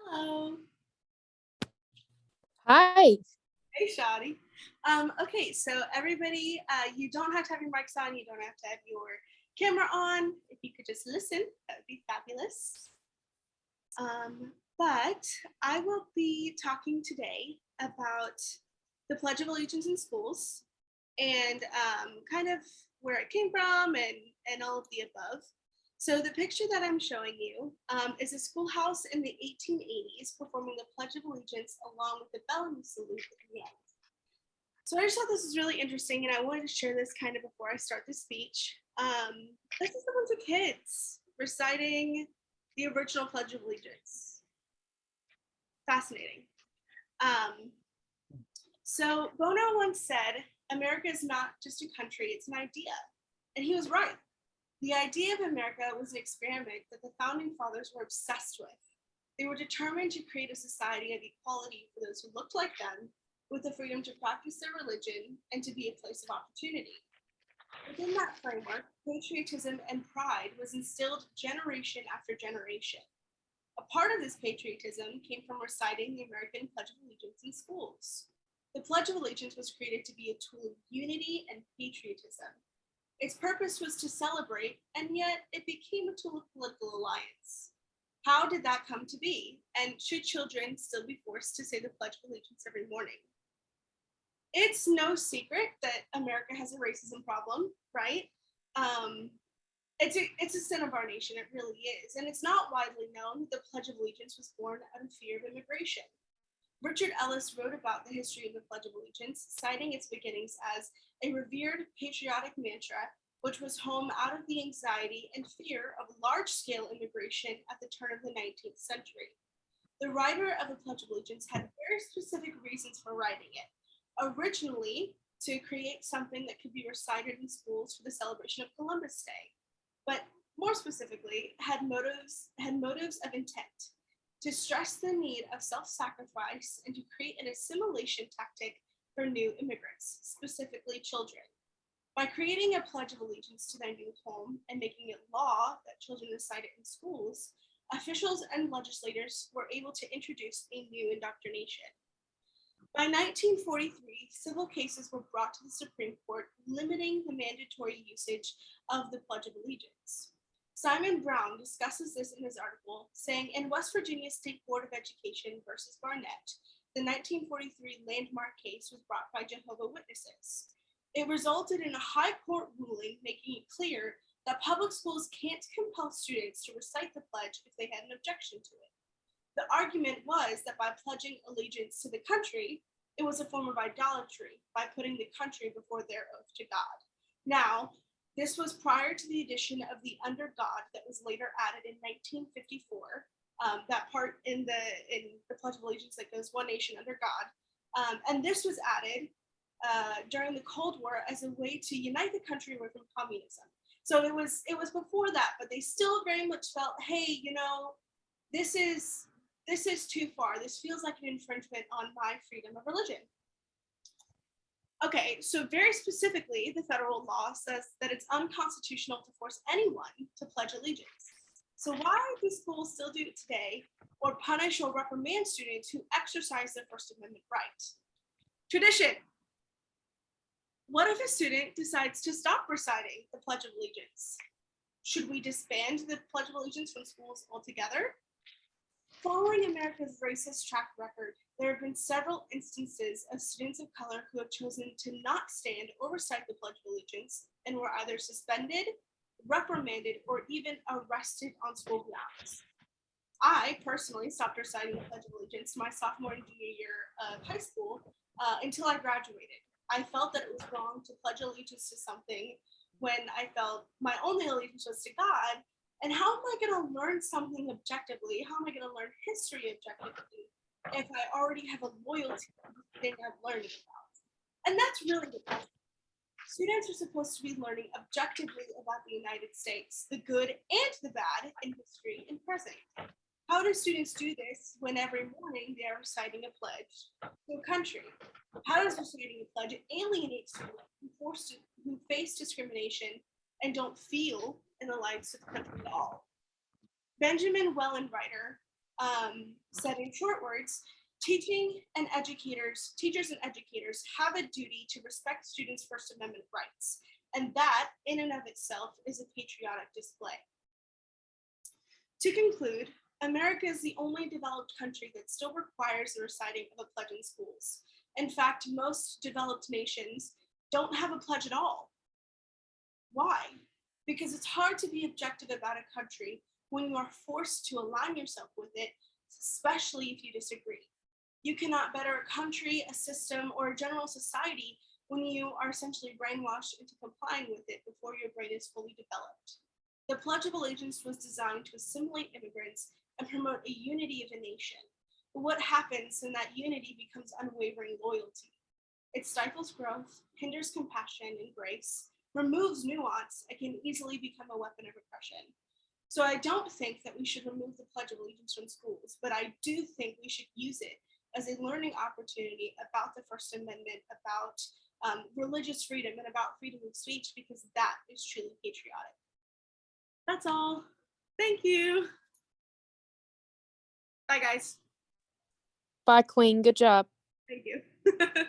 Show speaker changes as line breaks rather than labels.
Hello.
Hi.
Hey, Shadi. Okay, so everybody, you don't have to have your mics on. You don't have to have your camera on. If you could just listen, that would be fabulous. But I will be talking today about the Pledge of Allegiance in schools and kind of where it came from and all of the above. So the picture that I'm showing you is a schoolhouse in the 1880s performing the Pledge of Allegiance along with the Bellamy Salute at the end. So I just thought this was really interesting, and I wanted to share this kind of before I start the speech. This is a bunch of kids reciting the original Pledge of Allegiance. Fascinating. So Bono once said, "America is not just a country, it's an idea." And he was right. The idea of America was an experiment that the founding fathers were obsessed with. They were determined to create a society of equality for those who looked like them, with the freedom to practice their religion and to be a place of opportunity. Within that framework, patriotism and pride was instilled generation after generation. A part of this patriotism came from reciting the American Pledge of Allegiance in schools. The Pledge of Allegiance was created to be a tool of unity and patriotism. Its purpose was to celebrate, and yet it became a tool of political alliance. How did that come to be? And should children still be forced to say the Pledge of Allegiance every morning? It's no secret that America has a racism problem, right? It's a sin of our nation, it really is. And it's not widely known that the Pledge of Allegiance was born out of fear of immigration. Richard Ellis wrote about the history of the Pledge of Allegiance, citing its beginnings as a revered patriotic mantra, which was home out of the anxiety and fear of large-scale immigration at the turn of the 19th century. The writer of the Pledge of Allegiance had very specific reasons for writing it. Originally, to create something that could be recited in schools for the celebration of Columbus Day, but more specifically, had motives of intent to stress the need of self-sacrifice and to create an assimilation tactic for new immigrants, specifically children. By creating a Pledge of Allegiance to their new home and making it law that children recite it in schools, officials and legislators were able to introduce a new indoctrination. By 1943, civil cases were brought to the Supreme Court limiting the mandatory usage of the Pledge of Allegiance. Simon Brown discusses this in his article, saying, in West Virginia State Board of Education versus Barnett, the 1943 landmark case was brought by Jehovah's Witnesses. It resulted in a high court ruling making it clear that public schools can't compel students to recite the pledge if they had an objection to it. The argument was that by pledging allegiance to the country, it was a form of idolatry by putting the country before their oath to God. Now, this was prior to the addition of the under God that was later added in 1954. That part in the Pledge of Allegiance that goes "One nation under God," and this was added during the Cold War as a way to unite the country away from communism. So it was before that, but they still very much felt, hey, this is too far. This feels like an infringement on my freedom of religion. Okay, so very specifically, the federal law says that it's unconstitutional to force anyone to pledge allegiance. So why do schools still do it today, or punish or reprimand students who exercise their First Amendment right? Tradition. What if a student decides to stop reciting the Pledge of Allegiance? Should we disband the Pledge of Allegiance from schools altogether? Following America's racist track record, there have been several instances of students of color who have chosen to not stand or recite the Pledge of Allegiance and were either suspended, reprimanded, or even arrested on school grounds. I personally stopped reciting the Pledge of Allegiance my sophomore and junior year of high school until I graduated. I felt that it was wrong to pledge allegiance to something when I felt my only allegiance was to God. And how am I going to learn something objectively? How am I going to learn history objectively if I already have a loyalty to the thing I'm learning about? And that's really the point. Students are supposed to be learning objectively about the United States, the good and the bad in history and present. How do students do this when every morning they are reciting a pledge to a country? How does reciting a pledge alienate students who face discrimination and don't feel in the lives of the country at all? Benjamin Wellenreiter said in short words, teachers and educators have a duty to respect students' First Amendment rights, and that, in and of itself, is a patriotic display. To conclude, America is the only developed country that still requires the reciting of a pledge in schools. In fact, most developed nations don't have a pledge at all. Why? Because it's hard to be objective about a country when you are forced to align yourself with it, especially if you disagree. You cannot better a country, a system, or a general society when you are essentially brainwashed into complying with it before your brain is fully developed. The Pledge of Allegiance was designed to assimilate immigrants and promote a unity of a nation. But what happens when that unity becomes unwavering loyalty? It stifles growth, hinders compassion and grace, removes nuance, and can easily become a weapon of oppression. So I don't think that we should remove the Pledge of Allegiance from schools, but I do think we should use it as a learning opportunity about the First Amendment, about religious freedom, and about freedom of speech, because that is truly patriotic. That's all. Thank you. Bye, guys.
Bye, Queen. Good job.
Thank you.